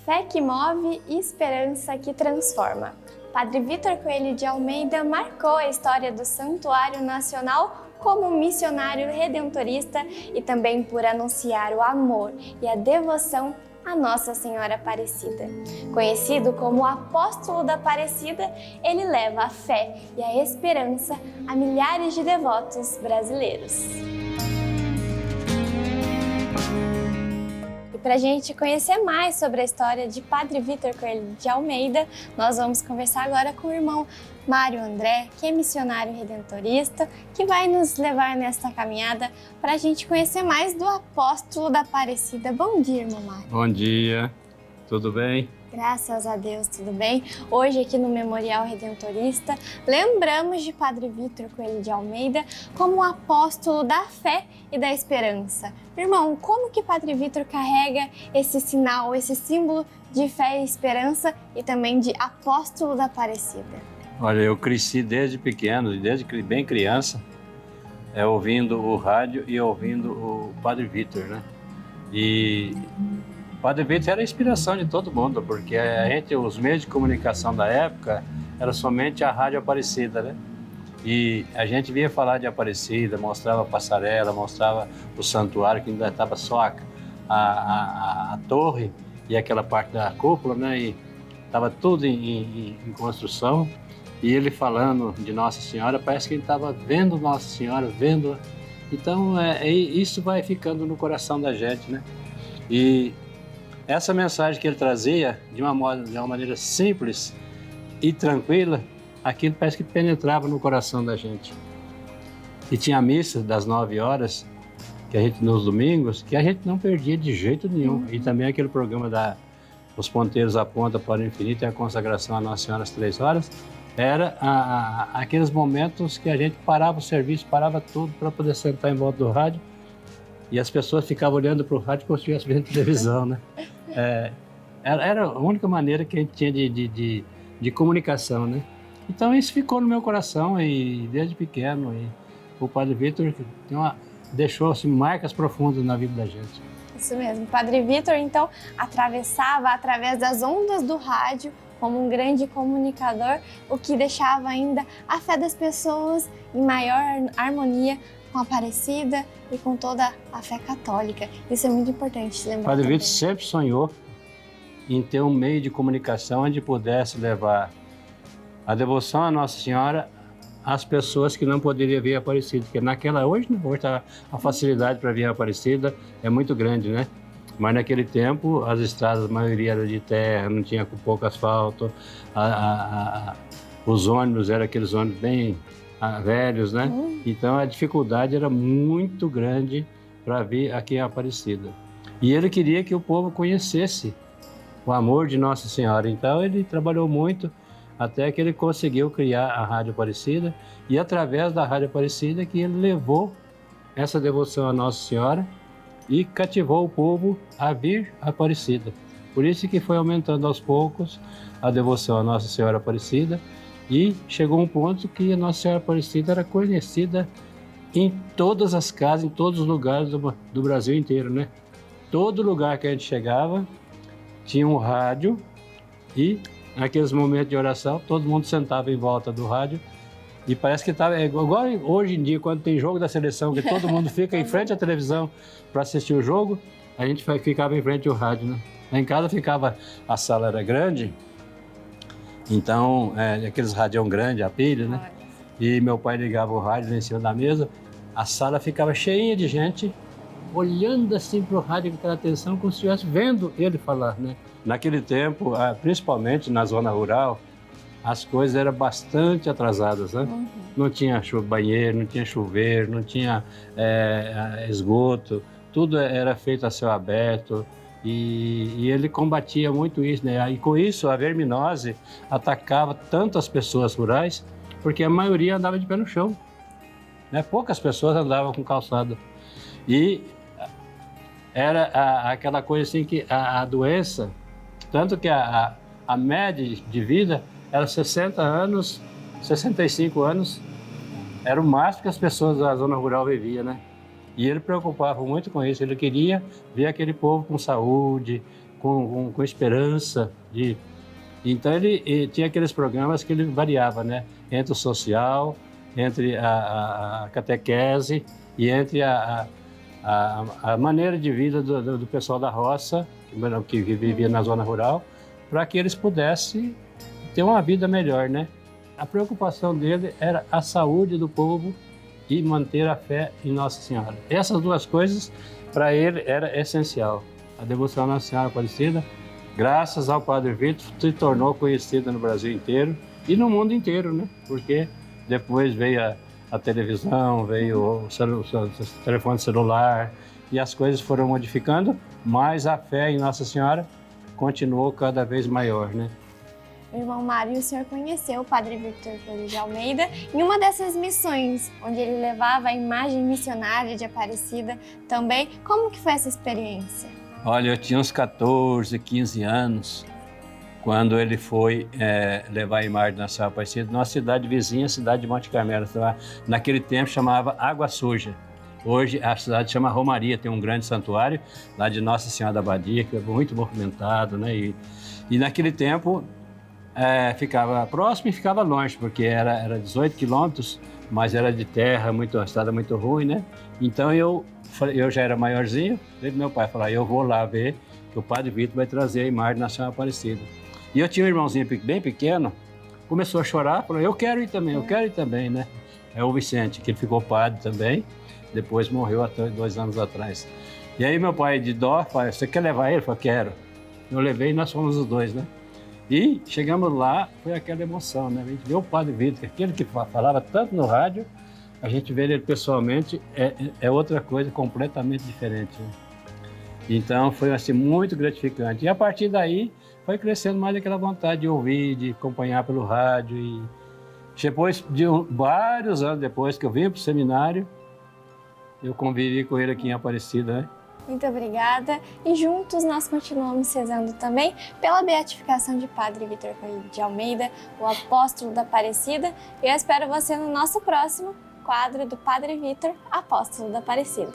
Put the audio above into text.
Fé que move e esperança que transforma. Padre Vítor Coelho de Almeida marcou a história do Santuário Nacional como um missionário redentorista e também por anunciar o amor e a devoção a Nossa Senhora Aparecida. Conhecido como o Apóstolo da Aparecida, ele leva a fé e a esperança a milhares de devotos brasileiros. E para a gente conhecer mais sobre a história de Padre Vítor Coelho de Almeida, nós vamos conversar agora com o irmão Mário André, que é missionário redentorista, que vai nos levar nesta caminhada para a gente conhecer mais do Apóstolo da Aparecida. Bom dia, irmão Mário. Bom dia, tudo bem? Graças a Deus, tudo bem? Hoje aqui no Memorial Redentorista, lembramos de Padre Vítor Coelho de Almeida como um apóstolo da fé e da esperança. Irmão, como que Padre Vítor carrega esse sinal, esse símbolo de fé e esperança e também de apóstolo da Aparecida? Olha, eu cresci desde pequeno, desde bem criança, ouvindo o rádio e ouvindo o Padre Vítor, né? E o Padre Vítor era a inspiração de todo mundo, porque os meios de comunicação da época era somente a Rádio Aparecida, né? E a gente via falar de Aparecida, mostrava a passarela, mostrava o santuário, que ainda estava só a torre e aquela parte da cúpula, né? E estava tudo em construção. E ele falando de Nossa Senhora, parece que ele estava vendo Nossa Senhora, vendo. Então, isso vai ficando no coração da gente, né? E essa mensagem que ele trazia, de uma maneira simples e tranquila, aquilo parece que penetrava no coração da gente. E tinha a missa das 9 horas, nos domingos, que a gente não perdia de jeito nenhum. E também aquele programa Os Ponteiros Apontam para o Infinito e a consagração a Nossa Senhora às 3 horas, era aqueles momentos que a gente parava o serviço, parava tudo para poder sentar em volta do rádio e as pessoas ficavam olhando para o rádio como se estivesse vendo televisão, né? Era a única maneira que a gente tinha de comunicação, né? Então isso ficou no meu coração e desde pequeno e o Padre Vítor deixou assim, marcas profundas na vida da gente. Isso mesmo. Padre Vítor, então, atravessava através das ondas do rádio como um grande comunicador, o que deixava ainda a fé das pessoas em maior harmonia com a Aparecida e com toda a fé católica. Isso é muito importante lembrar. Padre Vítor sempre sonhou em ter um meio de comunicação onde pudesse levar a devoção à Nossa Senhora às pessoas que não poderiam ver a Aparecida, porque hoje a facilidade para ver a Aparecida é muito grande, né? Mas naquele tempo as estradas, a maioria era de terra, não tinha pouco asfalto, os ônibus eram aqueles ônibus bem velhos, né? Então a dificuldade era muito grande para vir aqui a Aparecida. E ele queria que o povo conhecesse o amor de Nossa Senhora, então ele trabalhou muito até que ele conseguiu criar a Rádio Aparecida e através da Rádio Aparecida que ele levou essa devoção à Nossa Senhora e cativou o povo a vir à Aparecida. Por isso que foi aumentando aos poucos a devoção à Nossa Senhora Aparecida e chegou um ponto que a Nossa Senhora Aparecida era conhecida em todas as casas, em todos os lugares do Brasil inteiro, né? Todo lugar que a gente chegava tinha um rádio e naqueles momentos de oração todo mundo sentava em volta do rádio. E parece que estava igual hoje em dia, quando tem jogo da seleção, que todo mundo fica em frente à televisão para assistir o jogo, a gente ficava em frente ao rádio, né? Lá em casa a sala era grande, então, aqueles radião grande, a pilha, né? E meu pai ligava o rádio lá em cima da mesa, a sala ficava cheinha de gente, olhando assim para o rádio com aquela atenção, como se estivesse vendo ele falar, né? Naquele tempo, principalmente na zona rural, as coisas eram bastante atrasadas, né? Não tinha banheiro, não tinha chuveiro, não tinha esgoto, tudo era feito a céu aberto e ele combatia muito isso, né? E com isso a verminose atacava tanto as pessoas rurais, porque a maioria andava de pé no chão, né? Poucas pessoas andavam com calçado. E era aquela coisa assim que a doença, tanto que a média de vida era 60 anos, 65 anos, era o máximo que as pessoas da zona rural viviam, né? E ele preocupava muito com isso, ele queria ver aquele povo com saúde, com esperança. Então ele tinha aqueles programas que ele variava, né? Entre o social, entre a catequese e entre a maneira de vida do pessoal da roça, que vivia na zona rural, para que eles pudessem ter uma vida melhor, né? A preocupação dele era a saúde do povo e manter a fé em Nossa Senhora. Essas duas coisas, para ele, era essencial. A devoção à Nossa Senhora Aparecida, graças ao Padre Vitor, se tornou conhecida no Brasil inteiro e no mundo inteiro, né? Porque depois veio a televisão, veio o telefone celular e as coisas foram modificando, mas a fé em Nossa Senhora continuou cada vez maior, né? Irmão Mário, o senhor conheceu o Padre Vitor Coelho de Almeida em uma dessas missões, onde ele levava a imagem missionária de Aparecida também. Como que foi essa experiência? Olha, eu tinha uns 14, 15 anos, quando ele foi levar a imagem de Nossa Senhora Aparecida numa cidade vizinha, a cidade de Monte Carmelo. Naquele tempo chamava Água Suja. Hoje a cidade chama Romaria, tem um grande santuário lá de Nossa Senhora da Abadia, que é muito movimentado, né? E naquele tempo ficava próximo e ficava longe, porque era 18 quilômetros, mas era de terra, uma estrada muito ruim, né? Então eu já era maiorzinho, meu pai falou, eu vou lá ver que o Padre Vitor vai trazer a imagem da Nossa Senhora Aparecida. E eu tinha um irmãozinho bem pequeno, começou a chorar, falou, eu quero ir também, né? É o Vicente, que ele ficou padre também, depois morreu há 2 anos atrás. E aí meu pai, de dó, falou, você quer levar ele? Eu falei, quero. Eu levei e nós fomos os dois, né? E chegamos lá, foi aquela emoção, né? A gente viu o Padre Vitor, aquele que falava tanto no rádio, a gente vê ele pessoalmente, é outra coisa completamente diferente, né? Então foi assim, muito gratificante. E a partir daí foi crescendo mais aquela vontade de ouvir, de acompanhar pelo rádio. E depois vários anos depois que eu vim para o seminário, eu convivi com ele aqui em Aparecida, né? Muito obrigada. E juntos nós continuamos rezando também pela beatificação de Padre Vitor Coelho de Almeida, o apóstolo da Aparecida. E eu espero você no nosso próximo quadro do Padre Vitor, apóstolo da Aparecida.